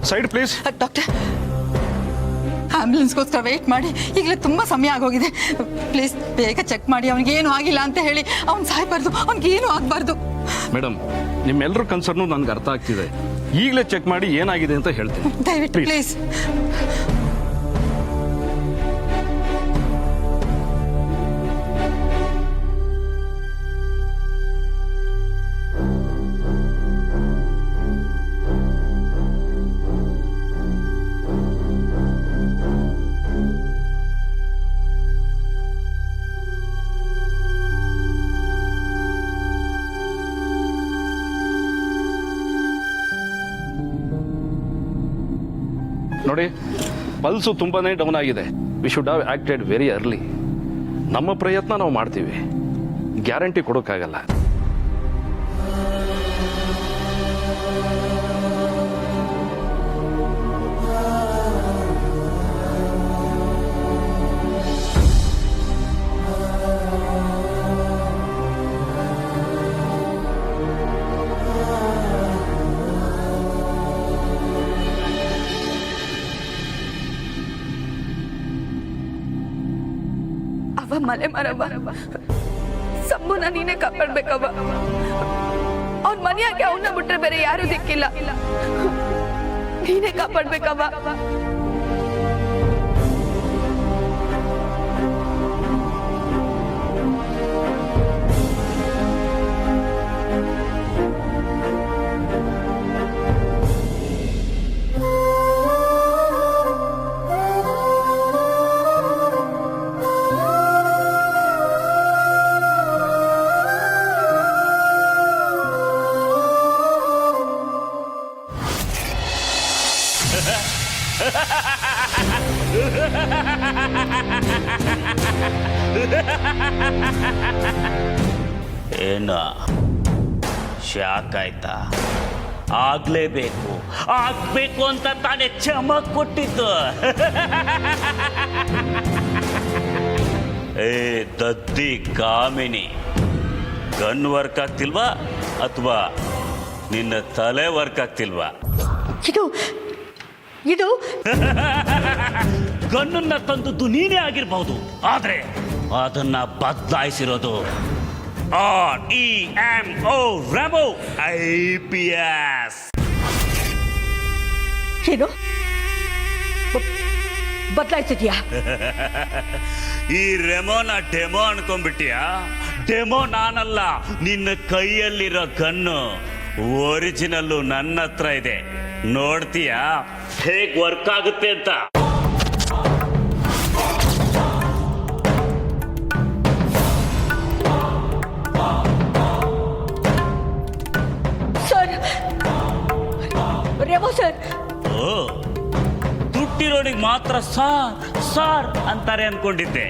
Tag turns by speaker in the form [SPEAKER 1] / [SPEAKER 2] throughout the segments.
[SPEAKER 1] Side please.
[SPEAKER 2] Doctor, ಆಂಬ್ಯುಲೆನ್ಸ್ಗೋಸ್ಕರ weight ಮಾಡಿ ಈಗಲೇ ತುಂಬ ಸಮಯ ಆಗೋಗಿದೆ. ಪ್ಲೀಸ್ ಬೇಗ ಚೆಕ್ ಮಾಡಿ, ಅವನಿಗೇನು ಆಗಿಲ್ಲ ಅಂತ ಹೇಳಿ. ಅವ್ನು ಸಾಯ್ಬಾರ್ದು, ಅವ್ನಿಗೇನು ಆಗಬಾರ್ದು.
[SPEAKER 1] ಮೇಡಮ್, ನಿಮ್ಮೆಲ್ಲರ ಕನ್ಸರ್ನು ನನಗೆ ಅರ್ಥ ಆಗ್ತಿದೆ. ಈಗಲೇ ಚೆಕ್ ಮಾಡಿ ಏನಾಗಿದೆ ಅಂತ ಹೇಳ್ತೀನಿ.
[SPEAKER 2] ದಯವಿಟ್ಟು ಪ್ಲೀಸ್.
[SPEAKER 1] ನೋಡಿ, ಪಲ್ಸು ತುಂಬಾನೇ ಡೌನ್ ಆಗಿದೆ. We should have acted very early. ನಮ್ಮ ಪ್ರಯತ್ನ ನಾವು ಮಾಡ್ತೀವಿ, ಗ್ಯಾರಂಟಿ ಕೊಡೋಕ್ಕಾಗಲ್ಲ.
[SPEAKER 3] ಮಲೆ ಮರವ ಸಂಬುನ ನೀನೇ ಕಾಪಾಡ್ಬೇಕವ್ವ. ಅವ್ನ ಮನೆಯಾಗೆ ಅವನ್ನ ಬಿಟ್ರೆ ಬೇರೆ ಯಾರು ದಿಕ್ಕಿಲ್ಲ. ನೀನೇ ಕಾಪಾಡ್ಬೇಕವ್ವ.
[SPEAKER 4] ಏನು ಶಾಕ್ ಆಯ್ತಾ? ಆಗ್ಬೇಕು ಅಂತ ತಾನೇ ಚಮಕ್ ಕೊಟ್ಟಿದ್ದು. ಏ ದದ್ದಿ ಕಾಮಿನಿ, ಗನ್ ವರ್ಕ್ ಆಗ್ತಿಲ್ವಾ ಅಥವಾ ನಿನ್ನ ತಲೆ ವರ್ಕ್ ಆಗ್ತಿಲ್ವಾ?
[SPEAKER 2] ಇದು
[SPEAKER 4] ಗನ್ನನ್ನ ತಂದದ್ದು ನೀನೇ ಆಗಿರ್ಬಹುದು, ಆದ್ರೆ ಅದನ್ನ ಬದಲಾಯಿಸಿರೋದು REMO ರೆಮೋ IPS.
[SPEAKER 2] ಏನು ಬದಲಾಯಿಸಿದ್ಯಾ?
[SPEAKER 4] ಈ ರೆಮೋನ ಡೆಮೋ ಅನ್ಕೊಂಡ್ಬಿಟ್ಟಿಯಾ? ಡೆಮೋ ನಾನಲ್ಲ, ನಿನ್ನ ಕೈಯಲ್ಲಿರೋ ಗನ್ನು ಒರಿಜಿನಲ್ಲು ನನ್ನ ಹತ್ರ ಇದೆ. ನೋಡ್ತೀಯಾ ಹೇಗ್ ವರ್ಕ್ ಆಗುತ್ತೆ ಅಂತ?
[SPEAKER 2] Sir, Remo sir.
[SPEAKER 4] ಓ, ದುಡ್ಡಿರೋನಿಗೆ ಮಾತ್ರ ಸಾರ್ ಅಂತಾರೆ ಅನ್ಕೊಂಡಿದ್ದೆ.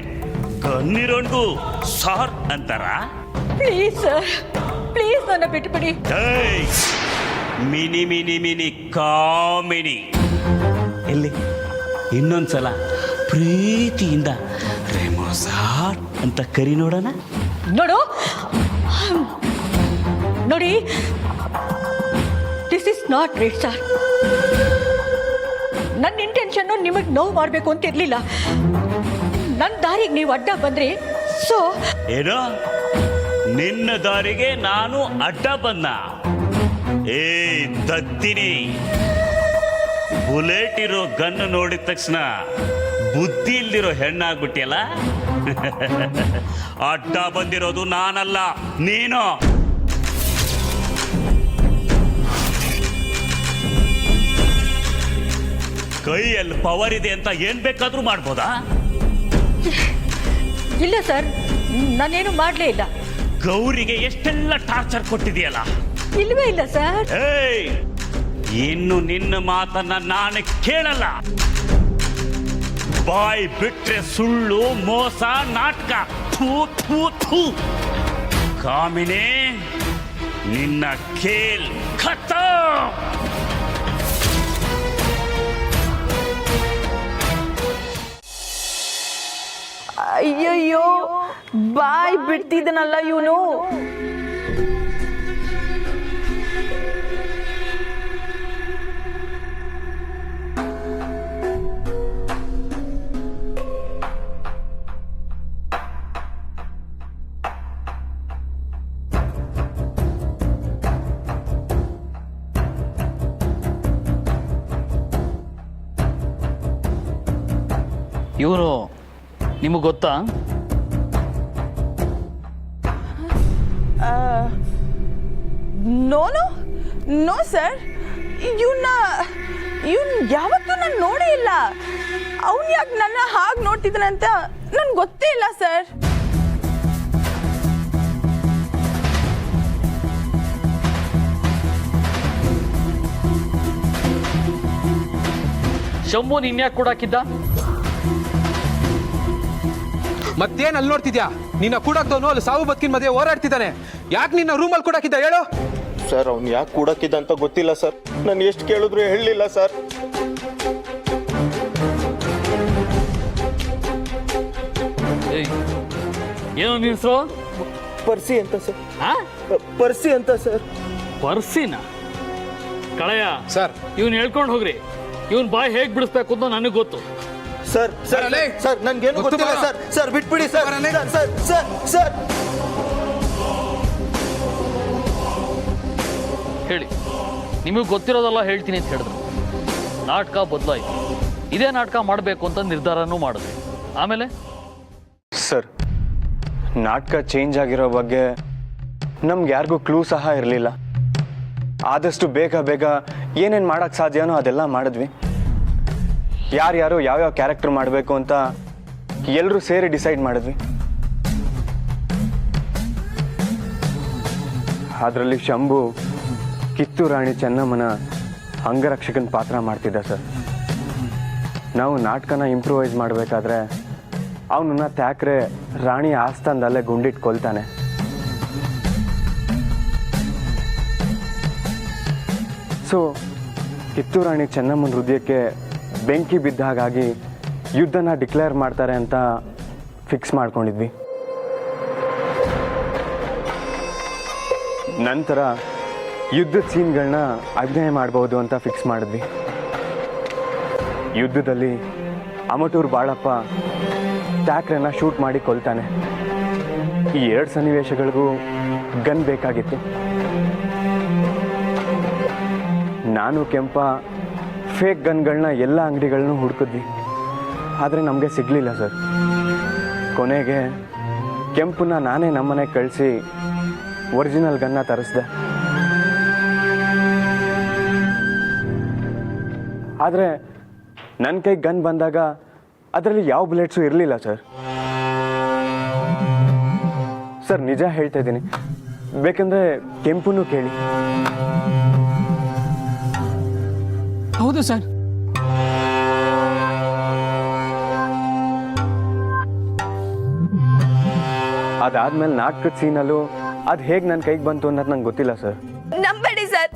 [SPEAKER 4] ಗನ್ನಿರೋನ್ಗೂ ಸಾರ್ ಅಂತಾರ?
[SPEAKER 2] ಪ್ಲೀಸ್ ಸರ್, ಪ್ಲೀಸ್ ನನ್ನ ಬಿಟ್ಬಿಡಿ.
[SPEAKER 4] ಮಿನಿ ಮಿನಿ ಮಿನಿ ಕಾಮಿನಿ, ಎಲ್ಲಿ ಇನ್ನೊಂದ್ಸಲ ಪ್ರೀತಿಯಿಂದ ರೆಮೋ ಸಾರ್ ಅಂತ ಕರಿ ನೋಡೋಣ.
[SPEAKER 2] ನೋಡಿ, this is not right sir. ನನ್ನ ಇಂಟೆನ್ಷನ್ನು ನಿಮಗೆ ನೋವು ಮಾಡಬೇಕು ಅಂತ ಇರಲಿಲ್ಲ. ನನ್ನ ದಾರಿಗೆ ನೀವು ಅಡ್ಡ ಬಂದ್ರಿ. ಸೊ
[SPEAKER 4] ಏನೋ ನಿನ್ನ ದಾರಿಗೆ ನಾನು ಅಡ್ಡ ಬಂದ? ಏ ದತ್ತಿನಿ, ಬುಲೆಟ್ ಇರೋ ಗನ್ ನೋಡಿದ ತಕ್ಷಣ ಬುದ್ಧಿ ಇಲ್ದಿರೋ ಹೆಣ್ಣಾಗ್ಬಿಟ್ಟಿಯಲ್ಲ. ಅಡ್ಡ ಬಂದಿರೋದು ನಾನಲ್ಲ, ನೀನು. ಕೈಯಲ್ಲಿ ಪವರ್ ಇದೆ ಅಂತ ಏನ್ ಬೇಕಾದ್ರೂ ಮಾಡ್ಬೋದಾ?
[SPEAKER 2] ಇಲ್ಲ ಸರ್, ನಾನೇನು ಮಾಡಲೇ ಇಲ್ಲ.
[SPEAKER 4] ಗೌರಿಗೆ ಎಷ್ಟೆಲ್ಲ ಟಾರ್ಚರ್ ಕೊಟ್ಟಿದೆಯಲ್ಲ.
[SPEAKER 2] ಇಲ್ವೇ ಇಲ್ಲ ಸರ್.
[SPEAKER 4] ಏಯ್, ಇನ್ನು ನಿನ್ನ ಮಾತನ್ನ ನಾನು ಕೇಳಲ್ಲ. ಬಾಯ್ ಬಿಟ್ರೆ ಸುಳ್ಳು, ಮೋಸ, ನಾಟಕ. ಥೂ ಥೂ ಥೂ. ಕಾಮಿನಿ, ನಿನ್ನ ಖೇಲ್ ಖತಮ್.
[SPEAKER 3] ಅಯ್ಯಯ್ಯೋ, ಬಾಯ್ ಬಿಡ್ತಿದ್ದನಲ್ಲ ಇವನು.
[SPEAKER 5] ಇವನು ನಿಮಗೆ ಗೊತ್ತಾ?
[SPEAKER 3] ನೋ ನೋ ಸರ್, ಇವನ್ ಯಾವತ್ತೂ ನಾನು ನೋಡೇ ಇಲ್ಲ. ಅವನು ಯಾಕೆ ನನ್ನ ಹಾಗೆ ನೋಡ್ತಿದ್ದಾನೆ ಅಂತ ನನ್ಗೆ ಗೊತ್ತೇ ಇಲ್ಲ ಸರ್.
[SPEAKER 5] ಶಂಭು ನಿನ್ಯಾಕೆ ಕೂಡಾಕಿದ್ದ?
[SPEAKER 6] ಮತ್ತೇನ್ ಅಲ್ಲಿ ನೋಡ್ತಿದ್ಯಾ? ನಿನ್ನ ಕೂಡಾಕ್ತವನು ಅಲ್ಲಿ ಸಾವು ಬದುಕಿನ ಮಧ್ಯೆ ಹೋರಾಡ್ತಿದ್ದಾನೆ. ಯಾಕೆ ನಿನ್ನ ರೂಮಲ್ಲಿ ಕೂಡಾಕಿದ್ದ ಹೇಳು?
[SPEAKER 7] ಸರ್ ಅವ್ನು ಯಾಕೆ ಕೂಡಕ್ಕಿದ್ದ ಅಂತ ಗೊತ್ತಿಲ್ಲ ಸರ್. ನಾನು ಎಷ್ಟು ಕೇಳಿದ್ರು ಹೇಳಲಿಲ್ಲ ಸರ್.
[SPEAKER 5] ಏನು ನಿನ್ನ ಹೆಸರು?
[SPEAKER 7] ಪರ್ಸಿ ಅಂತ ಸರ್. ಪರ್ಸಿ ಅಂತ ಸರ್.
[SPEAKER 5] ಪರ್ಸಿನ ಕಳೆಯ
[SPEAKER 6] ಸರ್
[SPEAKER 5] ಇವನ್ ಹೇಳ್ಕೊಂಡು ಹೋಗ್ರಿ. ಇವನ್ ಬಾಯ್ ಹೇಗ್ ಬಿಡಿಸ್ಬೇಕು ಅಂತ ನನಗೆ ಗೊತ್ತು.
[SPEAKER 7] ಸರ್ ಸರ್
[SPEAKER 6] ಅಲ್ಲೇ.
[SPEAKER 7] ಸರ್ ನನ್ಗೇನು
[SPEAKER 6] ಗೊತ್ತು
[SPEAKER 7] ಗೊತ್ತಿಲ್ಲ
[SPEAKER 6] ಬರ.
[SPEAKER 7] ಸರ್. ಸರ್ ಬಿಟ್ಬಿಡಿ ಸರ್.
[SPEAKER 6] ಬರಲೇ.
[SPEAKER 7] ಸರ್ ಸರ್ ಸರ್
[SPEAKER 5] ಹೇಳಿ, ನಿಮಗೆ ಗೊತ್ತಿರೋದೆಲ್ಲ ಹೇಳ್ತೀನಿ ಅಂತ ಹೇಳಿದ್ರು. ನಾಟಕ ಬದಲಾಯಿತು. ಇದೇ ನಾಟಕ ಮಾಡಬೇಕು ಅಂತ ನಿರ್ಧಾರನೂ ಮಾಡಿದ್ವಿ. ಆಮೇಲೆ
[SPEAKER 8] ಸರ್, ನಾಟಕ ಚೇಂಜ್ ಆಗಿರೋ ಬಗ್ಗೆ ನಮ್ಗೆ ಯಾರಿಗೂ ಕ್ಲೂ ಸಹ ಇರಲಿಲ್ಲ. ಆದಷ್ಟು ಬೇಗ ಬೇಗ ಏನೇನು ಮಾಡೋಕ್ಕೆ ಸಾಧ್ಯನೋ ಅದೆಲ್ಲ ಮಾಡಿದ್ವಿ. ಯಾರ್ಯಾರು ಯಾವ್ಯಾವ ಕ್ಯಾರೆಕ್ಟರ್ ಮಾಡಬೇಕು ಅಂತ ಎಲ್ಲರೂ ಸೇರಿ ಡಿಸೈಡ್ ಮಾಡಿದ್ವಿ. ಅದರಲ್ಲಿ ಶಂಭು ಕಿತ್ತೂರು ರಾಣಿ ಚೆನ್ನಮ್ಮನ ಅಂಗರಕ್ಷಕನ ಪಾತ್ರ ಮಾಡ್ತಿದ್ದ ಸರ್. ನಾವು ನಾಟಕನ ಇಂಪ್ರೂವೈಸ್ ಮಾಡಬೇಕಾದ್ರೆ ಅವನನ್ನ ತ್ಯಾಕ್ರೆ ರಾಣಿ ಆಸ್ಥಾನದಲ್ಲೇ ಗುಂಡಿಟ್ಟು ಕೊಲ್ತಾನೆ. ಸೊ ಕಿತ್ತೂರು ರಾಣಿ ಚೆನ್ನಮ್ಮನ ಹೃದಯಕ್ಕೆ ಬೆಂಕಿ ಬಿದ್ದ ಹಾಗಾಗಿ ಯುದ್ಧನ ಡಿಕ್ಲೇರ್ ಮಾಡ್ತಾರೆ ಅಂತ ಫಿಕ್ಸ್ ಮಾಡ್ಕೊಂಡಿದ್ವಿ. ನಂತರ ಯುದ್ಧದ ಸೀನ್ಗಳನ್ನ ಅಭಿನಯ ಮಾಡ್ಬೋದು ಅಂತ ಫಿಕ್ಸ್ ಮಾಡಿದ್ವಿ. ಯುದ್ಧದಲ್ಲಿ ಅಮಟೂರು ಬಾಳಪ್ಪ ಟ್ಯಾಕ್ರನ್ನ ಶೂಟ್ ಮಾಡಿ ಕೊಲ್ತಾನೆ. ಈ 2 ಸನ್ನಿವೇಶಗಳಿಗೂ ಗನ್ ಬೇಕಾಗಿತ್ತು. ನಾನು ಕೆಂಪ ಫೇಕ್ ಗನ್ಗಳನ್ನ ಎಲ್ಲ ಅಂಗಡಿಗಳನ್ನೂ ಹುಡುಕಿದ್ವಿ, ಆದರೆ ನಮಗೆ ಸಿಗಲಿಲ್ಲ ಸರ್. ಕೊನೆಗೆ ಕೆಂಪನ್ನ ನಾನೇ ನಮ್ಮನೆಗೆ ಕಳಿಸಿ ಒರಿಜಿನಲ್ ಗನ್ನ ತರಿಸ್ದೆ. ಆದರೆ ನನ್ನ ಕೈಗೆ ಗನ್ ಬಂದಾಗ ಅದರಲ್ಲಿ ಯಾವ ಬುಲೆಟ್ಸು ಇರಲಿಲ್ಲ ಸರ್. ಸರ್ ನಿಜ ಹೇಳ್ತಾ ಇದ್ದೀನಿ, ಬೇಕಂದ್ರೆ ಕೆಂಪುನು ಕೇಳಿ.
[SPEAKER 2] ಹೌದು ಸರ್.
[SPEAKER 8] ಅದಾದ್ಮೇಲೆ ನಾಟಕದ ಸೀನಲ್ಲೂ ಅದು ಹೇಗೆ ನನ್ನ ಕೈಗೆ ಬಂತು ಅನ್ನೋದು ನಂಗೆ ಗೊತ್ತಿಲ್ಲ ಸರ್.
[SPEAKER 3] ನಂಬೇಡಿ ಸರ್.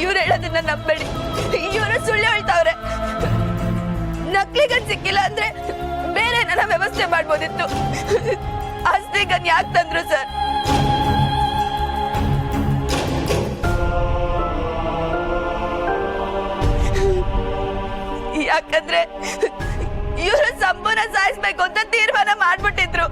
[SPEAKER 3] ಇವ್ರು ಹೇಳೋದನ್ನ ನಂಬೇಡಿ. ಇವರು ಸುಳ್ಳು ಹೇಳ್ತಾವ್ರೆ. ನಕ್ಲಿಗನ್ ಸಿಕ್ಕಿಲ್ಲ ಅಂದ್ರೆ ಬೇರೆ ನನ್ನ ವ್ಯವಸ್ಥೆ ಮಾಡ್ಬೋದಿತ್ತು. ಆಸ್ತಿಗನ್ ಯಾಕೆ ತಂದ್ರು ಸರ್? ಯಾಕಂದ್ರೆ ಇವರು ಸಂಪೂರ್ಣ ಸಾಯಿಸ್ಬೇಕು ಅಂತ ತೀರ್ಮಾನ ಮಾಡ್ಬಿಟ್ಟಿದ್ರು.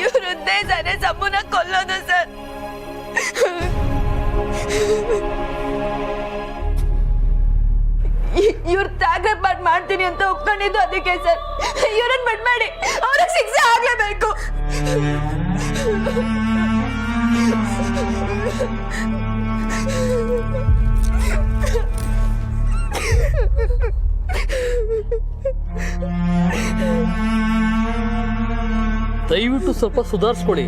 [SPEAKER 3] ಇವ್ರ ಉದ್ದೇಶನೇ ಸಂಪೂರ್ಣ ಕೊಲ್ಲೋದು ಸರ್. ಇವ್ರ ತ್ಯಾಗಪಾಟ್ ಮಾಡ್ತೀನಿ ಅಂತ ಒಪ್ಕೊಂಡಿದ್ದು ಅದಕ್ಕೆ ಸರ್. ಇವ್ರನ್ನ ಬಿಡ್ಬೇಡಿ, ಅವ್ರಿಗೆ ಶಿಕ್ಷೆ ಆಗ್ಲೇಬೇಕು.
[SPEAKER 5] ದಯವಿಟ್ಟು ಸ್ವಲ್ಪ ಸುಧಾರಿಸ್ಕೊಳ್ಳಿ.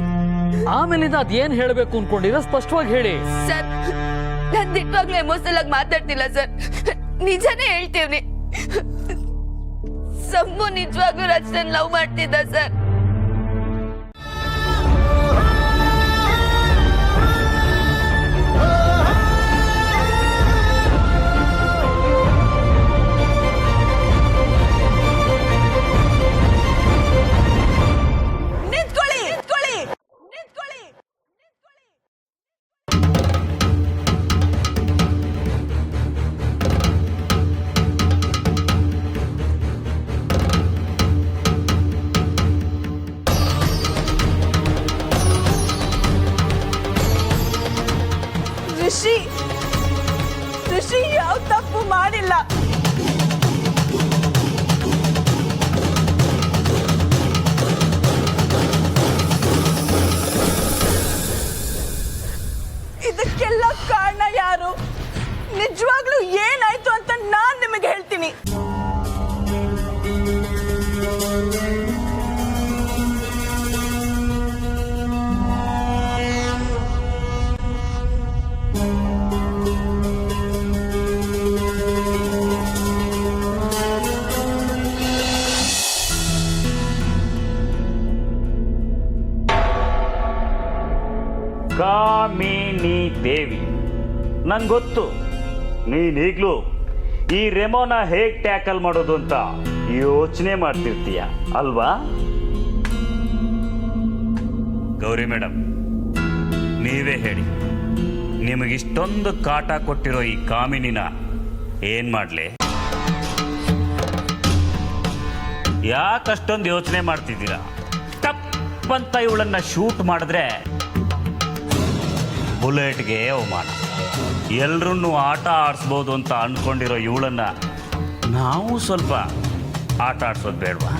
[SPEAKER 5] ಆಮೇಲಿಂದ ಅದೇನ್ ಹೇಳಬೇಕು ಅನ್ಕೊಂಡಿರೋ ಸ್ಪಷ್ಟವಾಗಿ ಹೇಳಿ.
[SPEAKER 3] ಸರ್, ನಾನು ದಿಟ್ಟವಾಗ್ಲೂ ಎಮೋಷನಲ್ ಆಗಿ ಮಾತಾಡ್ತಿಲ್ಲ ಸರ್. ನಿಜಾನೇ ಹೇಳ್ತೀವ್ನಿ. ಸಂಭು ನಿಜವಾಗ್ಲೂ ರಚನೆ ಲವ್ ಮಾಡ್ತಿದ್ದ ಸರ್.
[SPEAKER 4] ಕಾಮಿನಿ ದೇವಿ. ನಂಗೆ ಗೊತ್ತು ನೀನೀಗ್ಲೂ ಈ ರೆಮೋನ ಹೇಗೆ ಟ್ಯಾಕಲ್ ಮಾಡೋದು ಅಂತ ಯೋಚನೆ ಮಾಡ್ತಿರ್ತೀಯ ಅಲ್ವಾ? ಗೌರಿ ಮೇಡಮ್, ನೀವೇ ಹೇಳಿ, ನಿಮಗಿಷ್ಟೊಂದು ಕಾಟ ಕೊಟ್ಟಿರೋ ಈ ಕಾಮಿನಿನ ಏನ್ ಮಾಡ್ಲಿ? ಯಾಕಷ್ಟೊಂದು ಯೋಚನೆ ಮಾಡ್ತಿದ್ದೀರಾ? ತಪ್ಪಂತ ಇವಳನ್ನ ಶೂಟ್ ಮಾಡಿದ್ರೆ ಬುಲೆಟ್ಗೆ ಅವಮಾನ. ಎಲ್ರನ್ನೂ ಆಟ ಆಡಿಸ್ಬೋದು ಅಂತ ಅನ್ಕೊಂಡಿರೋ ಇವಳನ್ನ ನಾವು ಸ್ವಲ್ಪ ಆಟ ಆಡ್ಸೋದು ಬೇಡವಾ?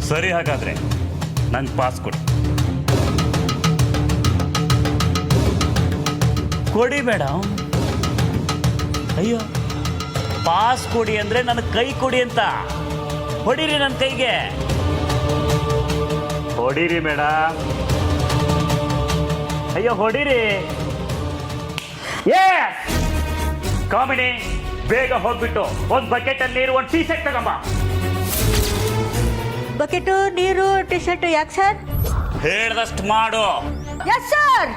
[SPEAKER 4] ಸರಿ, ಹಾಗಾದ್ರೆ ನಂಗೆ ಪಾಸ್ ಕೊಡಿ. ಕೊಡಿ ಮೇಡಮ್. ಅಯ್ಯೋ, ಪಾಸ್ ಕೊಡಿ ಅಂದ್ರೆ ನನ್ನ ಕೈ ಕೊಡಿ ಅಂತ. ಹೊಡೀರಿ ನನ್ನ ಕೈಗೆ, ಹೊಡೀರಿ ಮೇಡಮ್. ಅಯ್ಯೋ ಹೊಡೀರಿ. ಕಾಮಿನಿ, ಬೇಗ ಹೋಗ್ಬಿಟ್ಟು ಒಂದು ಬಕೆಟ್ ಅಲ್ಲಿ ನೀರು, ಒಂದು ಟೀ ಶರ್ಟ್ ತಗೊಂಬ.
[SPEAKER 9] ಬಕೆಟು, ನೀರು, ಟಿ ಶರ್ಟ್ ಯಾಕೆ ಸರ್?
[SPEAKER 4] ಹೇಳ್ದಷ್ಟು ಮಾಡು.
[SPEAKER 9] Yes sir.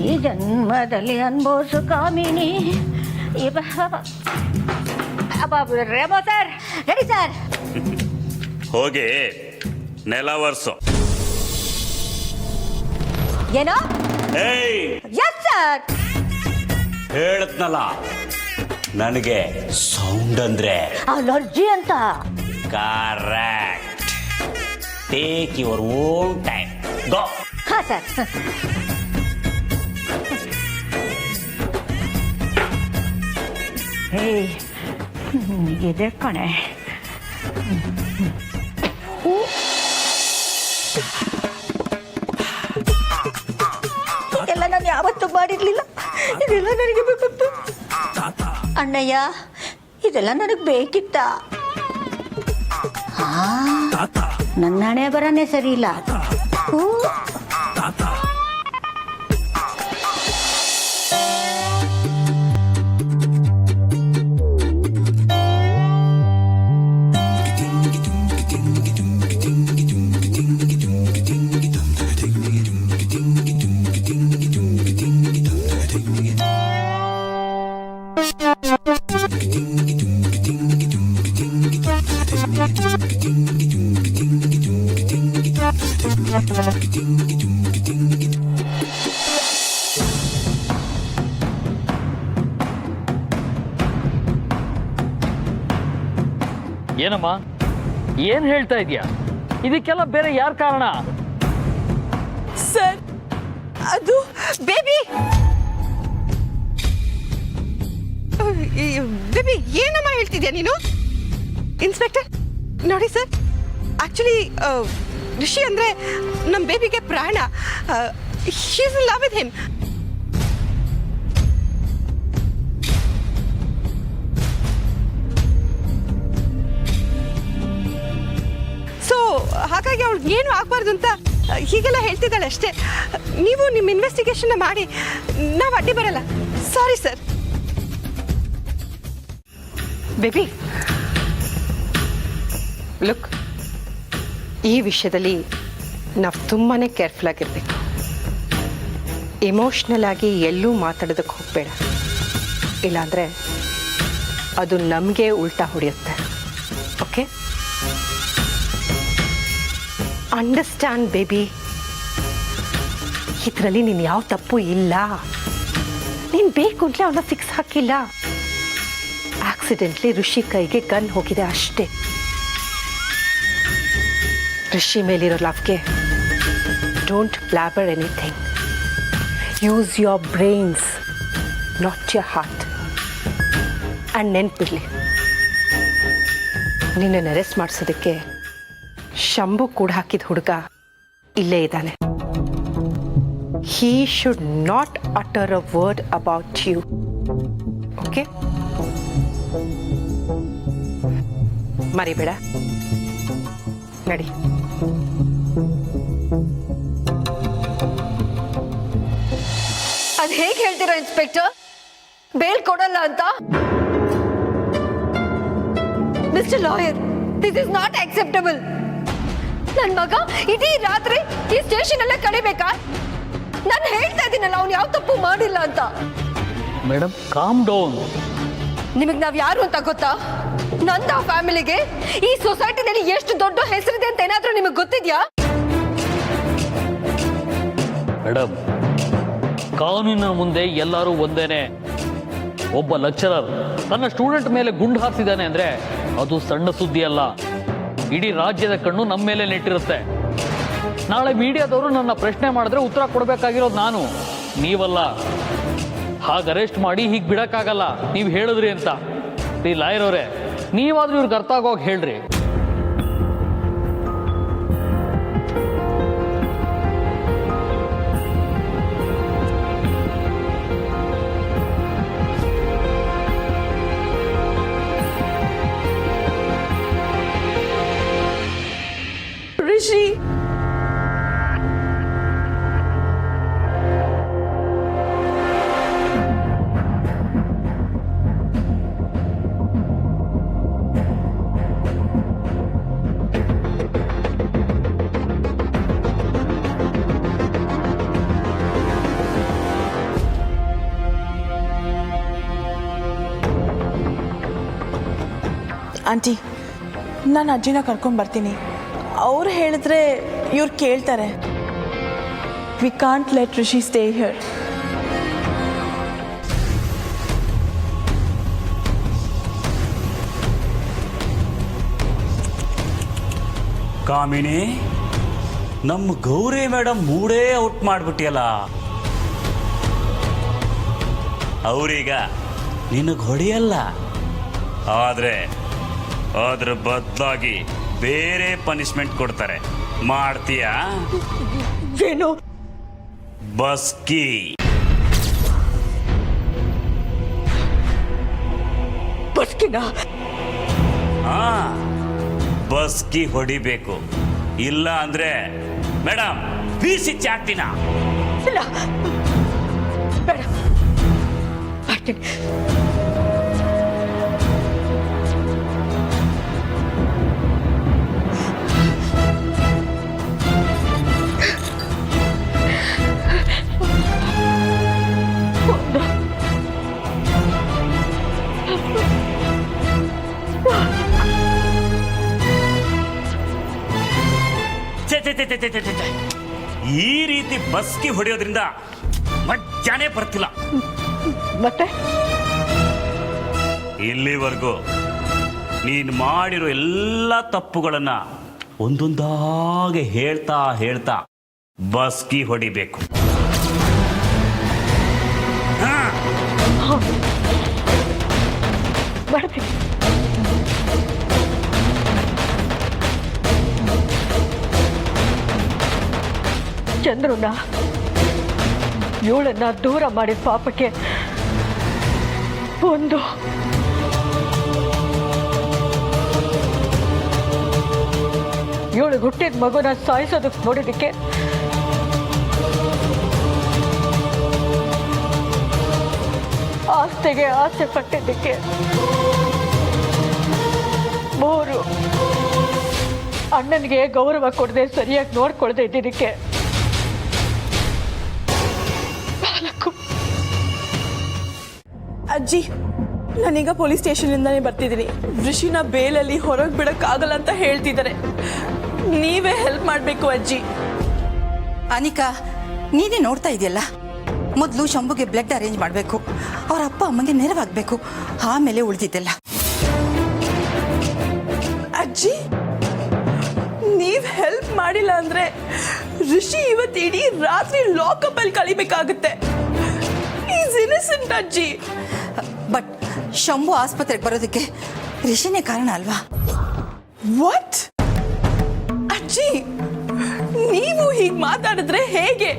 [SPEAKER 9] ಈ ಜನ್ಮದಲ್ಲಿ ಅನ್ಭವಿಸು Kamini. Remo sir, ready sir.
[SPEAKER 4] ಹೋಗಿ ನೆಲ ಒರ್ಸು.
[SPEAKER 9] ಏನೋ?
[SPEAKER 4] ಏಯ್,
[SPEAKER 9] ಎಸ್ ಸರ್.
[SPEAKER 4] ಹೇಳತ್ನಲ್ಲ, ನನಗೆ ಸೌಂಡ್ ಅಂದ್ರೆ
[SPEAKER 9] ಅಲರ್ಜಿ ಅಂತ.
[SPEAKER 4] Correct. Take your own time. Go.
[SPEAKER 9] ಹಾ ಸರ್. ಹೇ, ಇದೆ ಕಣೆ. ಇದೆಲ್ಲ ನಾನು ಯಾವತ್ತೂ ಮಾಡಿರ್ಲಿಲ್ಲ. ಇದೆಲ್ಲ ನನಗೆ ಬೇಕಿತ್ತು. ಅಣ್ಣಯ್ಯ, ಇದೆಲ್ಲ ನನಗೆ ಬೇಕಿತ್ತ? ನನ್ನ ಹಣೆ ಬರನೇ ಸರಿ ಇಲ್ಲ.
[SPEAKER 5] ಏನಮ್ಮ, ಏನ್ ಹೇಳ್ತಾ ಇದೀಯಾ? ಇದಕ್ಕೆಲ್ಲ ಬೇರೆ ಯಾರ ಕಾರಣ?
[SPEAKER 3] ಸರ್, ಅದು ಬೇಬಿ.
[SPEAKER 2] ಬೇಬಿ, ಏನಮ್ಮ ಹೇಳ್ತಿದ್ಯಾ ನೀನು? ಇನ್ಸ್ಪೆಕ್ಟರ್ ನೋಡಿ ಸರ್, ಆಕ್ಚುಲಿ ರಿಷಿ ಅಂದ್ರೆ ನಮ್ಮ ಬೇಬಿಗೆ ಪ್ರಾಣ. She is in love with him. So ಹಾಗಾಗಿ ಅವಳಿಗೆ ಏನು ಆಗಬಾರ್ದು ಅಂತ ಹೀಗೆಲ್ಲ ಹೇಳ್ತಿದ್ದಾಳೆ ಅಷ್ಟೇ. ನೀವು ನಿಮ್ಮ ಇನ್ವೆಸ್ಟಿಗೇಷನ್ನ ಮಾಡಿ, ನಾವು ಅಡ್ಡಿ ಬರಲ್ಲ. Sorry sir. ಬೇಬಿ, ಲುಕ್, ಈ ವಿಷಯದಲ್ಲಿ ನಾವು ತುಂಬಾ ಕೇರ್ಫುಲ್ ಆಗಿರಬೇಕು. ಎಮೋಷ್ನಲ್ ಆಗಿ ಎಲ್ಲೂ ಮಾತಾಡೋದಕ್ಕೆ ಹೋಗಬೇಡ, ಇಲ್ಲಾಂದರೆ ಅದು ನಮಗೆ ಉಲ್ಟಾ ಹೊಡೆಯುತ್ತೆ. ಓಕೆ? Understand baby. ಇದರಲ್ಲಿ ನೀನು ಯಾವ ತಪ್ಪು ಇಲ್ಲ. ನೀನು ಬೇಕು ಅಂತಲೇ ಅವನ್ನ ಫಿಕ್ಸ್ ಹಾಕಿಲ್ಲ. ಆಕ್ಸಿಡೆಂಟ್ಲಿ ಋಷಿ ಕೈಗೆ ಗನ್ ಹೋಗಿದೆ ಅಷ್ಟೇ. ಋಷಿ ಮೇಲಿರೋ ಲವ್ಗೆ don't blabber anything. Use your brains, not your heart. And ನೆನ್ಪಿರಲಿ, ನಿನ್ನನ್ನು ಅರೆಸ್ಟ್ ಮಾಡಿಸೋದಕ್ಕೆ ಶಂಭು ಕೂಡ ಹಾಕಿದ ಹುಡುಗ ಇಲ್ಲೇ ಇದ್ದಾನೆ. He should not utter a word about you. Okay? ಮರಿಬೇಡ. ನಡಿ.
[SPEAKER 9] ಅದು ಹೇಗೆ ಹೇಳ್ತೀರಾ ಇನ್ಸ್ಪೆಕ್ಟರ್?
[SPEAKER 10] ಬೇಲ್ ಕೊಡಲ್ಲ ಅಂತ? Mister lawyer, this is not acceptable. ನನ್ ಮಗ ಇಡೀ ರಾತ್ರಿ ಈ ಸ್ಟೇಷನ್ ಅಲ್ಲೇ ಕಳಿಬೇಕಾ? ನಾನು ಹೇಳ್ತಾ ಇದ್ದೀನಲ್ಲ, ಅವ್ನು ಯಾವ ತಪ್ಪು ಮಾಡಿಲ್ಲ ಅಂತ.
[SPEAKER 5] Madam, calm down.
[SPEAKER 10] ನಿಮಗ್ ನಾವ್ ಯಾರು ಅಂತ ಗೊತ್ತಾ? ನಂದ ಫ್ಯಾಮಿಲಿಗೆ ಈ ಸೊಸೈಟಿನಲ್ಲಿ ಎಷ್ಟು ದೊಡ್ಡ ಹೆಸರಿದೆ ಅಂತ ಏನಾದ್ರೂ ನಿಮಗ್ ಗೊತ್ತಿದ್ಯಾ?
[SPEAKER 5] ಮೇಡಮ್, ಕಾನೂನಿನ ಮುಂದೆ ಎಲ್ಲರೂ ಒಂದೇನೆ. ಒಬ್ಬ ಲೆಕ್ಚರರ್ ತನ್ನ ಸ್ಟೂಡೆಂಟ್ ಮೇಲೆ ಗುಂಡು ಹಾರಿಸಿದ್ದಾನೆ ಅಂದ್ರೆ ಅದು ಸಣ್ಣ ಸುದ್ದಿ ಅಲ್ಲ. ಇಡೀ ರಾಜ್ಯದ ಕಣ್ಣು ನಮ್ಮ ಮೇಲೆ ನೆಟ್ಟಿರುತ್ತೆ. ನಾಳೆ ಮೀಡಿಯಾದವರು ನನ್ನ ಪ್ರಶ್ನೆ ಮಾಡಿದ್ರೆ ಉತ್ತರ ಕೊಡಬೇಕಾಗಿರೋದು ನಾನು, ನೀವಲ್ಲ. ಹಾಗೆ ಅರೆಸ್ಟ್ ಮಾಡಿ ಹೀಗೆ ಬಿಡಕ್ಕಾಗಲ್ಲ, ನೀವು ಹೇಳಿದ್ರಿ ಅಂತ. ಈ ಲಾಯರ್ ಅವರೇ, ನೀವಾದ್ರೂ ಇವ್ರಿಗೆ ಅರ್ಥ ಆಗೋಗಿ ಹೇಳ್ರಿ.
[SPEAKER 3] ರಿಷಿ, ಆಂಟಿ, ನಾನು ಅಜ್ಜಿನ ಕರ್ಕೊಂಡು ಬರ್ತೀನಿ. ಅವ್ರು ಹೇಳಿದ್ರೆ ಇವ್ರು ಕೇಳ್ತಾರೆ. We can't let Rishi stay here.
[SPEAKER 4] Kamini, ನಮ್ಮ ಗೌರಿ ಮೇಡಮ್ ಮೂಡೇ ಔಟ್ ಮಾಡ್ಬಿಟ್ಟಿಯಲ್ಲ. ಅವ್ರೀಗ ನಿನಗೆ ಹೊಡೆಯಲ್ಲ, ಆದರೆ ಅದ್ರ ಬದಲಾಗಿ ಬೇರೆ ಪನಿಷ್ಮೆಂಟ್ ಕೊಡ್ತಾರೆ. ಮಾಡ್ತೀಯಾ?
[SPEAKER 9] ಏನು?
[SPEAKER 4] ಬಸ್ಕಿ.
[SPEAKER 9] ಬಸ್ಕಿನ?
[SPEAKER 4] ಹಾ, ಬಸ್ಕಿ ಹೊಡಿಬೇಕು. ಇಲ್ಲ ಅಂದ್ರೆ ಮೇಡಮ್ ಬೀಸಿ ಚಾಟಿನ.
[SPEAKER 9] ಇಲ್ಲ, ಬೇಡ, ಮಾಡ್ತೀನಿ.
[SPEAKER 4] ಈ ರೀತಿ ಬಸ್ಕಿ ಹೊಡೆಯೋದ್ರಿಂದ ಮಜ್ಜಾನೇ ಬರ್ತಿಲ್ಲ.
[SPEAKER 9] ಮತ್ತೆ
[SPEAKER 4] ಇಲ್ಲಿವರೆಗೂ ನೀನು ಮಾಡಿರೋ ಎಲ್ಲ ತಪ್ಪುಗಳನ್ನ ಒಂದೊಂದಾಗೆ ಹೇಳ್ತಾ ಹೇಳ್ತಾ ಬಸ್ಕಿ ಹೊಡಿಬೇಕು.
[SPEAKER 9] ಮಾಡ್ತೀನಿ. ಚಂದ್ರನ ಇವಳನ್ನ ದೂರ ಮಾಡಿದ ಪಾಪಕ್ಕೆ ಒಂದು ಇವಳು ಹುಟ್ಟಿದ ಮಗುನ ಸಾಯಿಸೋದಕ್ಕೆ ನೋಡಿದಕ್ಕೆ ಆಸ್ತಿಗೆ ಆಸೆ ಪಟ್ಟಿದ್ದಕ್ಕೆ 3 ಅಣ್ಣನಿಗೆ ಗೌರವ ಕೊಡದೆ ಸರಿಯಾಗಿ ನೋಡ್ಕೊಳ್ದೆ ಇದ್ದಿದ್ದಕ್ಕೆ 4.
[SPEAKER 3] ಅಜ್ಜಿ, ನಾನೀಗ ಪೊಲೀಸ್ ಸ್ಟೇಷನಿಂದಾನೇ ಬರ್ತಿದ್ದೀನಿ. ಋಷಿನ ಬೇಲಲ್ಲಿ ಹೊರಗೆ ಬಿಡೋಕ್ಕಾಗಲ್ಲ ಅಂತ ಹೇಳ್ತಿದ್ದಾರೆ. ನೀವೇ ಹೆಲ್ಪ್ ಮಾಡಬೇಕು ಅಜ್ಜಿ.
[SPEAKER 9] ಅನಿಕಾ, ನೀನೇ ನೋಡ್ತಾ ಇದೆಯಲ್ಲ, ಮೊದಲು ಶಂಭುಗೆ ಬ್ಲಡ್ ಅರೇಂಜ್ ಮಾಡಬೇಕು, ಅವ್ರ ಅಪ್ಪ ಅಮ್ಮಂಗೆ ನೆರವಾಗಬೇಕು, ಆಮೇಲೆ ಉಳಿದಿದ್ದೆಲ್ಲ.
[SPEAKER 3] ಅಜ್ಜಿ, ನೀವ್ ಹೆಲ್ಪ್ ಮಾಡಿಲ್ಲ ಅಂದ್ರೆ ಋಷಿ ಇವತ್ತು ಇಡೀ ರಾತ್ರಿ ಲಾಕಪ್ ಅಲ್ಲಿ ಕಳಿಬೇಕಾಗುತ್ತೆ. ಈಸ್ ಇನ್ನಸೆಂಟ್ ಅಜ್ಜಿ.
[SPEAKER 9] ಬಟ್ ಶಂಭು ಆಸ್ಪತ್ರೆಗೆ ಬರೋದಕ್ಕೆ ಋಷಿನೇ ಕಾರಣ ಅಲ್ವಾ?
[SPEAKER 3] ವಾಟ್? ಅಜ್ಜಿ, ನೀವು ಹೀಗೆ ಮಾತಾಡಿದ್ರೆ ಹೇಗೆ?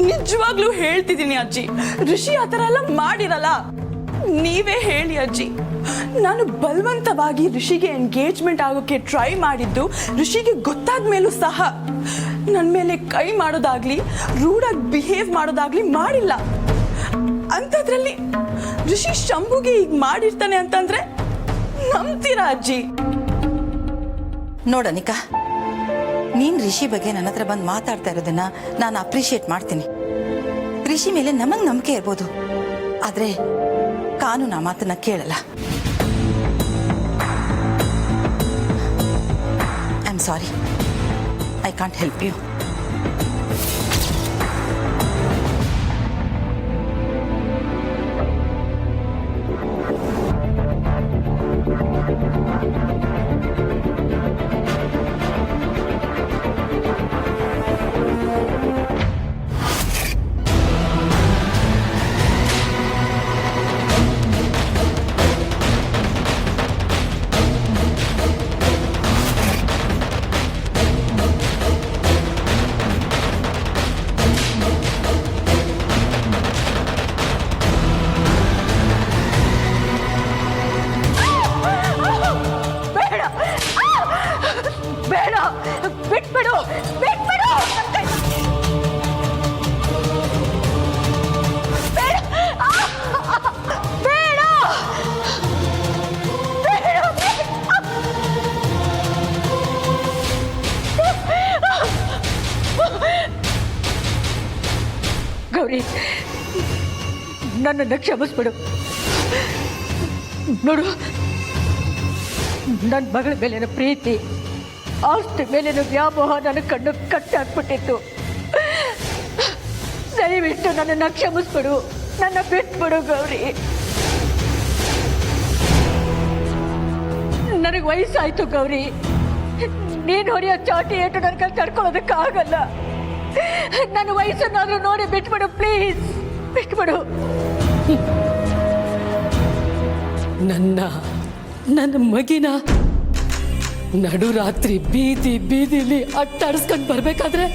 [SPEAKER 3] ನಿಜವಾಗ್ಲೂ ಹೇಳ್ತಿದ್ದೀನಿ ಅಜ್ಜಿ, ಋಷಿ ಆ ಥರ ಎಲ್ಲ ಮಾಡಿರಲ್ಲ. ನೀವೇ ಹೇಳಿ ಅಜ್ಜಿ. ನಾನು ಬಲವಂತವಾಗಿ ಋಷಿಗೆ ಎಂಗೇಜ್ಮೆಂಟ್ ಆಗೋಕ್ಕೆ ಟ್ರೈ ಮಾಡಿದ್ದು ಋಷಿಗೆ ಗೊತ್ತಾದ ಮೇಲೂ ಸಹ ನನ್ನ ಮೇಲೆ ಕೈ ಮಾಡೋದಾಗ್ಲಿ ರೂಢಾಗಿ ಬಿಹೇವ್ ಮಾಡೋದಾಗ್ಲಿ ಮಾಡಿಲ್ಲ. ಅಂಥದ್ರಲ್ಲಿ ಋಷಿ ಶಂಭುಗೆ ಈಗ ಮಾಡಿರ್ತಾನೆ ಅಂತಂದ್ರೆ ನಂಬ್ತೀರಾ ಅಜ್ಜಿ?
[SPEAKER 9] ನೋಡನಿಕಾ, ನೀನು ರಿಷಿ ಬಗ್ಗೆ ನನ್ನ ಹತ್ರ ಬಂದು ಮಾತಾಡ್ತಾ ಇರೋದನ್ನ ನಾನು ಅಪ್ರಿಷಿಯೇಟ್ ಮಾಡ್ತೀನಿ. ರಿಷಿ ಮೇಲೆ ನಮಗೆ ನಂಬಿಕೆ ಇರ್ಬೋದು, ಆದರೆ ಕಾನೂನು ಆ ಮಾತನ್ನ ಕೇಳಲ್ಲ. I am sorry, I can't help you.
[SPEAKER 10] ಬೇಡ, ಬಿಟ್ಬಿಡು, ಬಿಟ್ಬಿಡು. ಬೇಡ, ಬೇಡ, ಗೌರಿ, ನನ್ನನ್ನು ಕ್ಷಮಿಸ್ಬಿಡು. ನೋಡು, ನನ್ನ ಮಗಳ ಮೇಲಿನ ಪ್ರೀತಿ, ಆಸ್ತಿ ಮೇಲಿನ ವ್ಯಾಮೋಹ ನನ್ನ ಕಣ್ಣು ಕಟ್ಟಾಕ್ಬಿಟ್ಟಿತ್ತು. ದಯವಿಟ್ಟು ನನ್ನನ್ನು ಕ್ಷಮಿಸ್ಬಿಡು, ನನ್ನ ಬಿಟ್ಬಿಡು ಗೌರಿ. ನನಗೆ ವಯಸ್ಸಾಯ್ತು ಗೌರಿ, ನೀನು ಹೊಡೆಯೋ ಚಾಟಿ ಏಟು ನನ್ನ ಕೈ ತಡ್ಕೊಳ್ಳೋದಕ್ಕಾಗಲ್ಲ. ನನ್ನ ವಯಸ್ಸನ್ನಾದ್ರೂ ನೋಡಿ ಬಿಟ್ಬಿಡು ಪ್ಲೀಸ್, ಬಿಟ್ಬಿಡು. ನನ್ನ ಮಗಿನ ನಡುರಾತ್ರಿ ಬೀದಿಲಿ ಅಟ್ಟಾಡಿಸ್ಕೊಂಡು ಬರ್ಬೇಕಾದ್ರೆ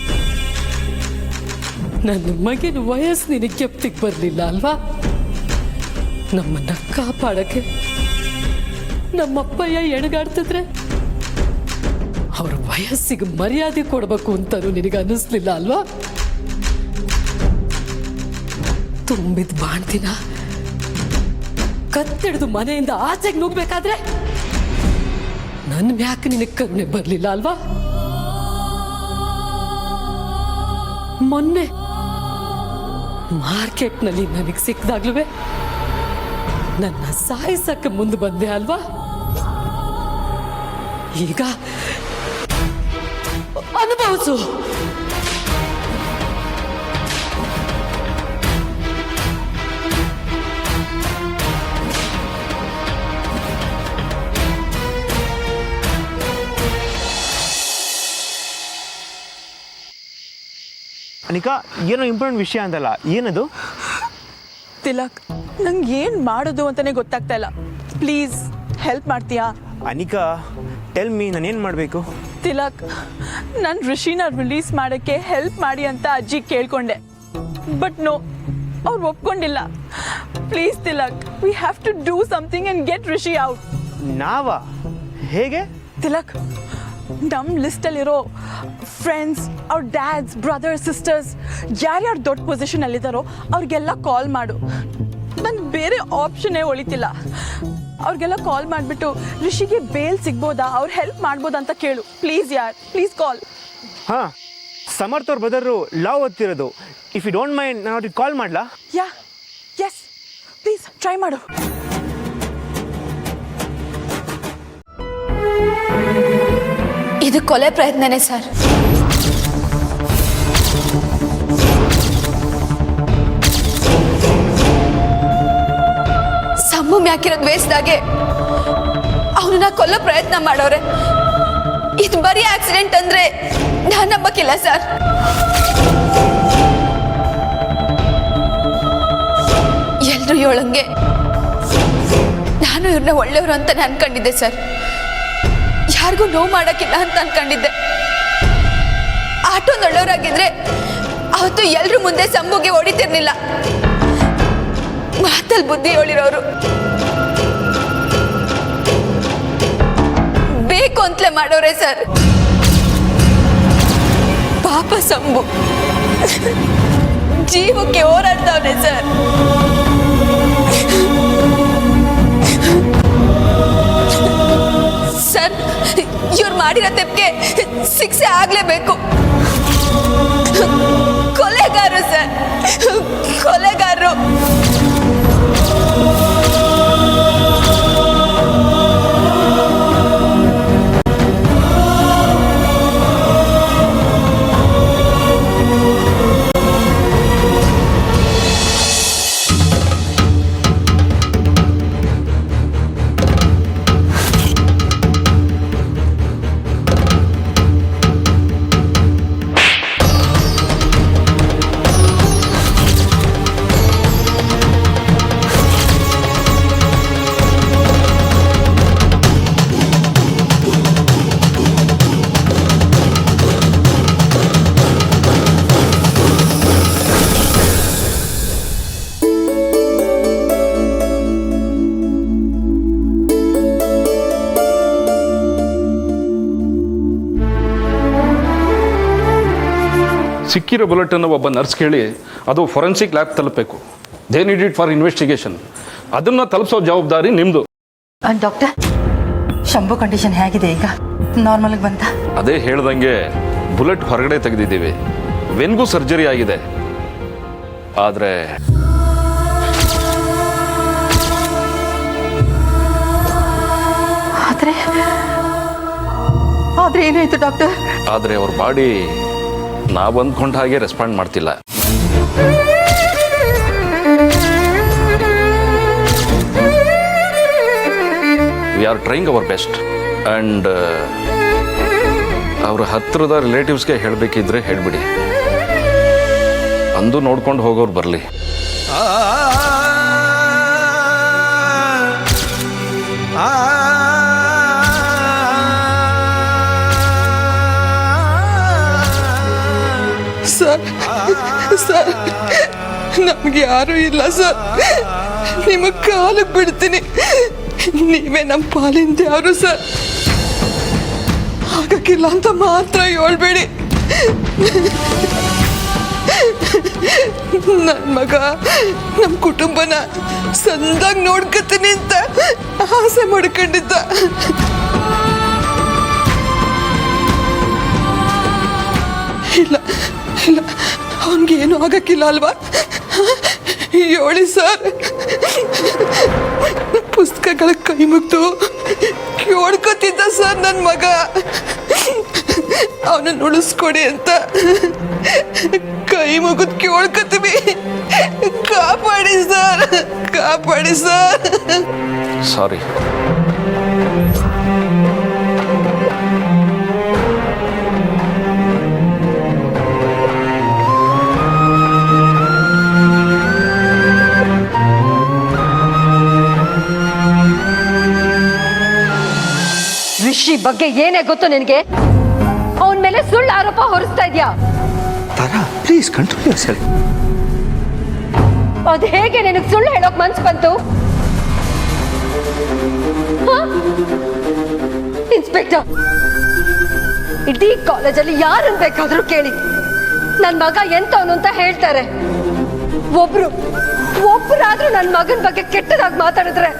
[SPEAKER 10] ನನ್ನ ಮಗಿನ ವಯಸ್ಸು ನಿನಗೆ ಗೆಪ್ತಿಗೆ ಬರಲಿಲ್ಲ ಅಲ್ವಾ? ನಮ್ಮನ್ನ ಕಾಪಾಡಕ್ಕೆ ನಮ್ಮಪ್ಪಯ್ಯ ಎಣಗಾಡ್ತಿದ್ರೆ ಅವ್ರ ವಯಸ್ಸಿಗೆ ಮರ್ಯಾದೆ ಕೊಡಬೇಕು ಅಂತಲೂ ನಿನಗೆ ಅನ್ನಿಸ್ಲಿಲ್ಲ ಅಲ್ವಾ? ತುಂಬಿದ ಬಾಣ್ತಿನ ಕತ್ತಿಡ್ದು ಮನೆಯಿಂದ ಆಚೆಗೆ ನುಗ್ಬೇಕಾದ್ರೆ ನನ್ನ ಮ್ಯಾಕ್ ನಿನಗೆ ಕರುಣೆ ಬರಲಿಲ್ಲ ಅಲ್ವಾ? ಮೊನ್ನೆ ಮಾರ್ಕೆಟ್ನಲ್ಲಿ ನನಗೆ ಸಿಕ್ಕಿದಾಗ್ಲೂ ನನ್ನ ಸಾಯಿಸಕ್ಕೆ ಮುಂದೆ ಬಂದೆ ಅಲ್ವಾ? ಈಗ ಅನುಭವಿಸು.
[SPEAKER 7] ಅನಿಕಾ, ಏನೋ ಇಂಪಾರ್ಟೆಂಟ್ ವಿಷಯ ಅಂತಲ್ಲ, ಏನದು?
[SPEAKER 3] ತಿಲಕ್, ನಂಗೆ ಏನು ಮಾಡೋದು ಅಂತಾನೆ ಗೊತ್ತಾಗ್ತಾ ಇಲ್ಲ. ಪ್ಲೀಸ್ ಹೆಲ್ಪ್ ಮಾಡ್ತೀಯಾ?
[SPEAKER 7] ಅನಿಕಾ, ಟೆಲ್ ಮೀ, ನಾನೇನು ಮಾಡಬೇಕು?
[SPEAKER 3] ತಿಲಕ್, ನಾನು ಋಷಿನ ರಿಲೀಸ್ ಮಾಡೋಕ್ಕೆ ಹೆಲ್ಪ್ ಮಾಡಿ ಅಂತ ಅಜ್ಜಿ ಕೇಳ್ಕೊಂಡೆ, ಬಟ್ ನೋ, ಅವ್ರು ಒಪ್ಕೊಂಡಿಲ್ಲ. Please Tilak, we have to do something and get Rishi out.
[SPEAKER 7] ನಾವಾ? ಹೇಗೆ?
[SPEAKER 3] ತಿಲಕ್, ನಮ್ಮ ಲಿಸ್ಟಲ್ಲಿರೋ ಫ್ರೆಂಡ್ಸ್, ಅವ್ರ ಡ್ಯಾಡ್ಸ್, ಬ್ರದರ್ಸ್, ಸಿಸ್ಟರ್ಸ್ ಯಾರ್ಯಾರು ದೊಡ್ಡ ಪೊಸಿಷನಲ್ಲಿದ್ದಾರೋ ಅವ್ರಿಗೆಲ್ಲ ಕಾಲ್ ಮಾಡು. ನನಗೆ ಬೇರೆ ಆಪ್ಷನ್ನೇ ಉಳಿತಿಲ್ಲ. ಅವ್ರಿಗೆಲ್ಲ ಕಾಲ್ ಮಾಡಿಬಿಟ್ಟು ಋಷಿಗೆ ಬೇಲ್ ಸಿಗ್ಬೋದಾ, ಅವ್ರು ಹೆಲ್ಪ್ ಮಾಡ್ಬೋದಾ ಅಂತ ಕೇಳು. ಪ್ಲೀಸ್ ಯಾರ್, ಪ್ಲೀಸ್ ಕಾಲ್.
[SPEAKER 7] ಹಾಂ, ಸಮರ್ಥ ಅವ್ರ ಬ್ರದರು ಲವ್ ಓದ್ತಿರೋದು. ಇಫ್ ಯು ಡೋಂಟ್ ಮೈಂಡ್, ನಾನು ಅವ್ರಿಗೆ ಕಾಲ್ ಮಾಡಲಾ?
[SPEAKER 3] ಯಾ, ಎಸ್, ಪ್ಲೀಸ್ ಟ್ರೈ ಮಾಡು.
[SPEAKER 10] ಇದು ಕೊಲೆ ಪ್ರಯತ್ನನೇ ಸರ್. ಸಮ್ಮು ಮ್ಯಾಕಿರೋದು ವೇಸ್ದಾಗೆ ಅವನನ್ನ ಕೊಲ್ಲೋ ಪ್ರಯತ್ನ ಮಾಡೋರೆ. ಇದು ಬರೀ ಆಕ್ಸಿಡೆಂಟ್ ಅಂದ್ರೆ ನಾನು ನಂಬಕ್ಕಿಲ್ಲ ಸರ್. ಎಲ್ರು ಹೇಳಂಗೆ ನಾನು ಇವ್ರನ್ನ ಒಳ್ಳೆಯವರು ಅಂತ ಅನ್ಕೊಂಡಿದ್ದೆ ಸರ್. ಯಾರಿಗೂ ನೋವು ಮಾಡಕ್ಕಿಲ್ಲ ಅಂತ ಅನ್ಕೊಂಡಿದ್ದೆ. ಆಟೋ ಒಳ್ಳೆಯವರಾಗಿದ್ರೆ ಅವತ್ತು ಎಲ್ರ ಮುಂದೆ ಸಂಬುಗೆ ಹೊಡಿತಿರ್ಲಿಲ್ಲ. ಮಾತಲ್ಲಿ ಬುದ್ಧಿ ಹೇಳಿರೋರು ಬೇಕು ಅಂತಲೇ ಮಾಡೋರೆ ಸರ್. ಪಾಪ ಸಂಬು ಜೀವಕ್ಕೆ ಹೋರಾಡ್ತಾವನೆ ಸರ್. ಇವ್ರು ಮಾಡಿರೋ ತಪ್ಪಿಗೆ ಶಿಕ್ಷೆ ಆಗ್ಲೇಬೇಕು. ಕೊಲೆಗಾರರು ಸರ್, ಕೊಲೆಗಾರರು.
[SPEAKER 1] ಸಿಕ್ಕಿರೋ ಬುಲೆಟನ್ನು ಒಬ್ಬ ನರ್ಸ್ ಕೇಳಿ ಅದು ಫೊರೆನ್ಸಿಕ್ ಲ್ಯಾಬ್ ತಲುಪಬೇಕು. They need it for investigation. ಅದನ್ನು ತಲುಪಿಸೋ ಜವಾಬ್ದಾರಿ ನಿಮ್ಮದು.
[SPEAKER 9] ಡಾಕ್ಟರ್, ಶಂಭು ಕಂಡೀಷನ್ ಹೇಗಿದೆ ಈಗ? ನಾರ್ಮಲ್ಗೆ ಬಂತ?
[SPEAKER 1] ಅದೇ ಹೇಳ್ದಂಗೆ ಬುಲೆಟ್ ಹೊರಗಡೆ ತೆಗೆದಿದ್ದೀವಿ. ವೆನ್ಗೂ ಸರ್ಜರಿ ಆಗಿದೆ. ಆದರೆ
[SPEAKER 9] ಆದ್ರೆ ಏನಾಯ್ತು ಡಾಕ್ಟರ್?
[SPEAKER 1] ಆದರೆ ಅವ್ರ ಬಾಡಿ ನಾವು ಅಂದ್ಕೊಂಡ ಹಾಗೆ ರೆಸ್ಪಾಂಡ್ ಮಾಡ್ತಿಲ್ಲ. We are trying hour best. And ಅವ್ರ ಹತ್ತಿರದ ರಿಲೇಟಿವ್ಸ್ಗೆ ಹೇಳಬೇಕಿದ್ರೆ ಹೇಳಿಬಿಡಿ. ಅಂದು ನೋಡ್ಕೊಂಡು ಹೋಗೋರು ಬರಲಿ.
[SPEAKER 3] ಸರ್, ಸರ್, ನಮ್ಗೆ ಯಾರು ಇಲ್ಲ ಸರ್. ನಿಮ್ಮ ಕಾಲಿಗೆ ಬಿಡ್ತೀನಿ. ನೀವೇ ನಮ್ಮ ಪಾಲಿಂದ ಯಾರು ಸರ್. ಆಗಕ್ಕಿಲ್ಲ ಅಂತ ಮಾತ್ರ ಹೇಳ್ಬೇಡಿ. ನನ್ನ ಮಗ ನಮ್ಮ ಕುಟುಂಬನ ಸಂದಾಗಿ ನೋಡ್ಕತೀನಿ ಅಂತ ಆಸೆ ಮಾಡ್ಕೊಂಡಿದ್ದ. ಇಲ್ಲ ಇಲ್ಲ, ಅವನಿಗೇನು ಆಗಕ್ಕಿಲ್ಲ ಅಲ್ವಾ? ಹೇಳಿ ಸರ್. ಪುಸ್ತಕಗಳ ಕೈ ಮುಗ್ದು ಕೇಳ್ಕೊತಿದ್ದ ಸರ್ ನನ್ನ ಮಗ. ಅವನನ್ನು ಉಳಿಸ್ಕೊಡಿ ಅಂತ ಕೈ ಮುಗಿದು ಕೇಳ್ಕೊತೀವಿ. ಕಾಪಾಡಿ ಸರ್, ಕಾಪಾಡಿ ಸರ್.
[SPEAKER 1] ಸಾರಿ.
[SPEAKER 10] ಋಷಿ ಬಗ್ಗೆ ಏನೇ ಗೊತ್ತು ನಿನಗೆ? ಅವನ ಮೇಲೆ ಸುಳ್ಳು ಆರೋಪ ಹೊರಿಸ್ತಾ ಇದ್ಯಾ?
[SPEAKER 8] Please control yourself.
[SPEAKER 10] ಅದು ಹೇಗೆ ನಿನಗೆ ಸುಳ್ಳು ಹೇಳೋಕ್ ಮನ್ಸು ಬಂತು? ಇನ್ಸ್ಪೆಕ್ಟರ್, ಇಡೀ ಕಾಲೇಜಲ್ಲಿ ಯಾರನ್ನ ಬೇಕಾದ್ರೂ ಕೇಳಿ, ನನ್ನ ಮಗ ಎಂತವನು ಅಂತ ಹೇಳ್ತಾರೆ. ಒಬ್ರಾದ್ರೂ ನನ್ನ ಮಗನ ಬಗ್ಗೆ ಕೆಟ್ಟದಾಗಿ ಮಾತಾಡಿದ್ರೆ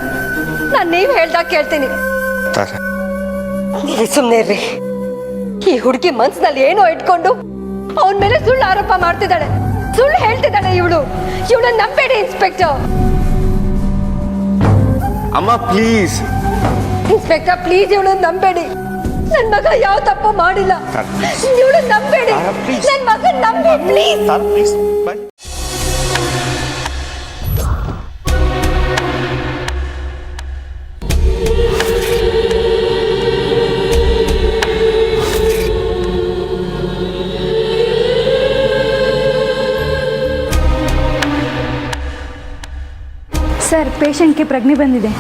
[SPEAKER 10] ನಾನು ನೀವು ಹೇಳ್ದಾಗ ಕೇಳ್ತೀನಿ. ಸುಮ್ಮನೆ ಇರ್ರಿ. ಈ ಹುಡುಗಿ ಮನ್ಸಿನಲ್ಲಿ ಏನೋ ಇಟ್ಕೊಂಡು ಅವನ ಮೇಲೆ ಸುಳ್ಳು ಆರೋಪ ಮಾಡ್ತಿದ್ದಾಳೆ, ಸುಳ್ಳು ಹೇಳ್ತಿದ್ದಾಳೆ. ಇವಳನ್ನ ನಂಬೇಡಿ ಇನ್ಸ್ಪೆಕ್ಟರ್.
[SPEAKER 8] ಅಮ್ಮ ಪ್ಲೀಸ್.
[SPEAKER 10] ಇನ್ಸ್ಪೆಕ್ಟರ್ ಪ್ಲೀಸ್, ಇವಳನ್ನ ನಂಬೇಡಿ. ನನ್ನ ಮಗ ಯಾವ ತಪ್ಪು ಮಾಡಿಲ್ಲ. ಇವಳನ್ನ ನಂಬೇಡಿ. ನನ್ನ ಮಗ ನಂಬಿ ಪ್ಲೀಸ್.
[SPEAKER 11] ಸರ್, ಪೇಷಂಟ್ಗೆ ಪ್ರಜ್ಞೆ ಬಂದಿದೆ.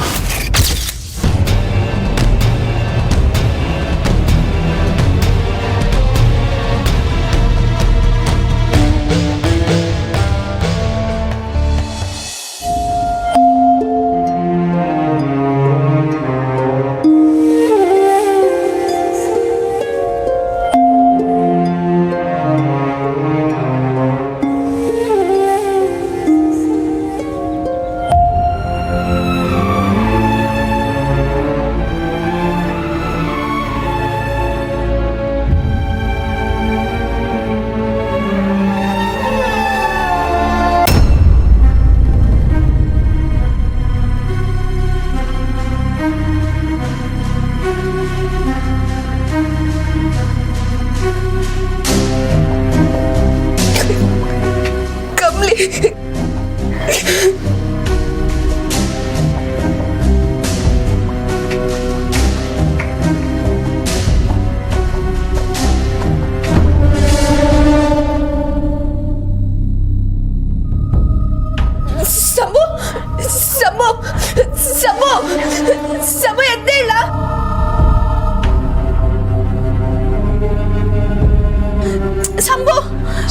[SPEAKER 3] ಸಂಭು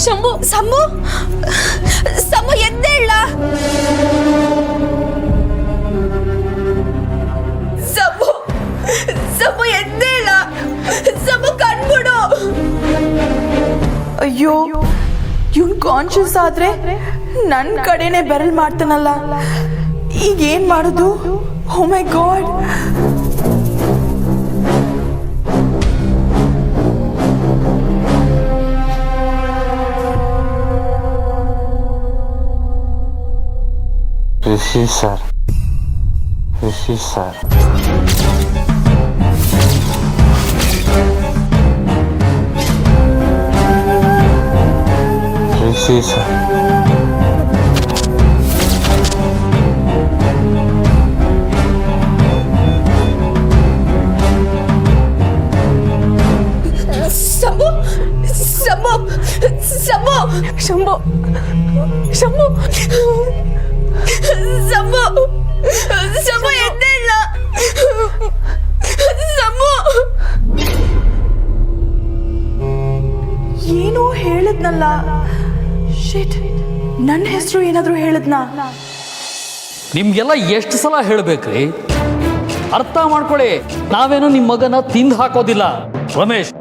[SPEAKER 3] ಶಂಭು ಸಂಭು ಸಂಭು ಎದ್ದೇಳ ಸಂಭು ಸಂಭು ಎದ್ದೇಳ ಸಂಭು ಕಣ್ಬಿಡು. ಅಯ್ಯೋ ಇವ್ನ್ ಕಾನ್ಶಿಯಸ್ ಆದ್ರೆ ನನ್ ಕಡೆನೆ ಬೆರಳು ಮಾಡ್ತಾನಲ್ಲ, ಈಗ ಏನ್ ಮಾಡೋದು? Oh my god.
[SPEAKER 8] Rishi sir, Rishi sir, Rishi sir.
[SPEAKER 3] Shambhu Shambhu Shambhu Shambhu Shambhu Shambhu Shambhu ಎದ್ದೇಳ ಸಂಭು. ಏನೋ ಹೇಳಿದ್ನಲ್ಲ, ಶಿಟ್, ನನ್ನ ಹೆಸರು ಏನಾದರೂ ಹೇಳಿದ್ನಾ?
[SPEAKER 5] ನಿಮ್ಗೆಲ್ಲ ಎಷ್ಟು ಸಲ ಹೇಳ್ಬೇಕ್ರಿ? ಅರ್ಥ ಮಾಡ್ಕೊಳ್ಳಿ, ನಾವೇನು ನಿಮ್ಮ ಮಗನ ತಿಂದು ಹಾಕೋದಿಲ್ಲ. ರಮೇಶ್,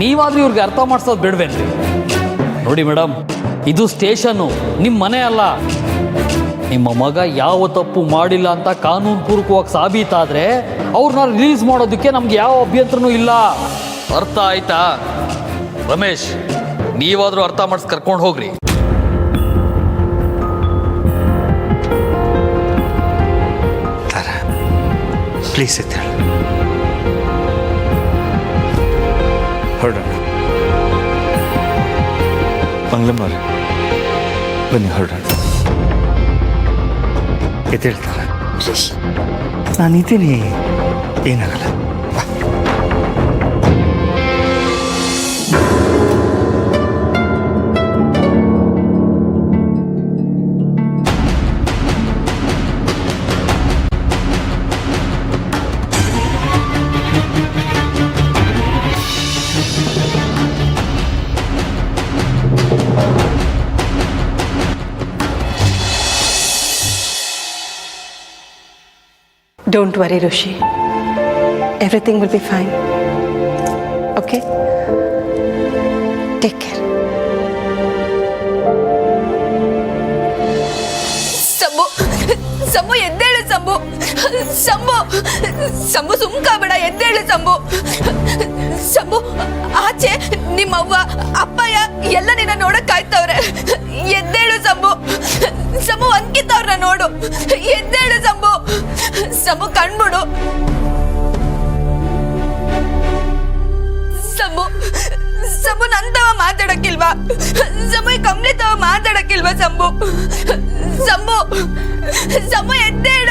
[SPEAKER 5] ನೀವಾದ್ರೂ ಇವ್ರಿಗೆ ಅರ್ಥ ಮಾಡ್ಸೋದು ಬೇಡವೇನ್ರಿ? ನೋಡಿ ಮೇಡಮ್, ಇದು ಸ್ಟೇಷನ್ನು, ನಿಮ್ಮ ಮನೆ ಅಲ್ಲ. ನಿಮ್ಮ ಮಗ ಯಾವ ತಪ್ಪು ಮಾಡಿಲ್ಲ ಅಂತ ಕಾನೂನು ಪೂರ್ವಕವಾಗಿ ಸಾಬೀತಾದ್ರೆ ಅವ್ರನ್ನ ರಿಲೀಸ್ ಮಾಡೋದಕ್ಕೆ ನಮ್ಗೆ ಯಾವ ಅಭ್ಯಂತರನೂ ಇಲ್ಲ. ಅರ್ಥ ಆಯ್ತಾ? ರಮೇಶ್, ನೀವಾದ್ರೂ ಅರ್ಥ ಮಾಡಿಸ್ ಕರ್ಕೊಂಡು ಹೋಗ್ರಿ.
[SPEAKER 7] ಪ್ಲೀಸ್ ಎದ್ದೇಳು. ಹೊರಡೋಣ. ಮಂಗಳಮ್ಮ ಬನ್ನಿ ಹೊರಡೋಣ. ಎದ್ದೇಳ್ತಾರೆ. ನಾನಿದ್ದೀನಿ, ಏನಾಗಲ್ಲ.
[SPEAKER 2] Don't worry, Rishi. Everything will be fine. Okay? Take care.
[SPEAKER 3] ಸಂಭು ಸಂಭು ಎದ್ದೇಳು ಸಂಭು ಸಂಭು ಸಂಭು ಸುಮ್ಕಾಬೇಡ, ಎದ್ದೇಳು ಸಂಭು ಸಂಭು. ಆಚೆ ನಿಮ್ಮವ್ವ ಅಪ್ಪಯ್ಯ ಎಲ್ಲ ನಿನ್ನ ನೋಡಕ್ ಕಾಯ್ತವ್ರೆ. ಎದ್ದೇಳು ಸಂಭು ಸಂಭು. ಅಂಕಿತ್ ಅವ್ರನ್ನ ನೋಡು. ಎದ್ದೇಳು ಸಂಭು ಸಂಭು. ಕಣ್ಬಿಡು ಸಂಭು ಸಂಭು. ನಂತವ ಮಾತಾಡಕ್ಕಿಲ್ವಾ ಸಂಭು? ಕಮ್ಲಿ ತವ ಮಾತಾಡಕ್ಕಿಲ್ವಾ ಸಂಭು? ಸಂಭು ಸಂಭು ಎದ್ದೇಳು.